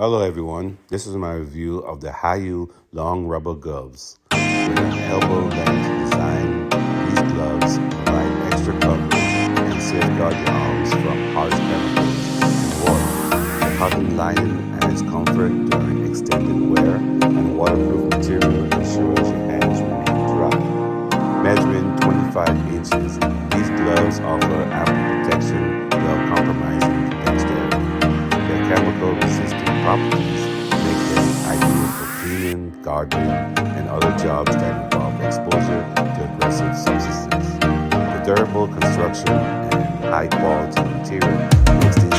Hello everyone, this is my review of the Haiou Long Rubber Gloves. With an elbow length design, these gloves provide extra coverage and safeguard your arms from harsh chemicals and water. The cotton lining adds comfort during extended wear, and waterproof material ensures your hands remain dry. Measuring 25 inches, these gloves offer ample protection without compromising dexterity. Their chemical-resistant properties make them ideal for cleaning, gardening, and other jobs that involve exposure to aggressive substances. The durable construction and high-quality material makes these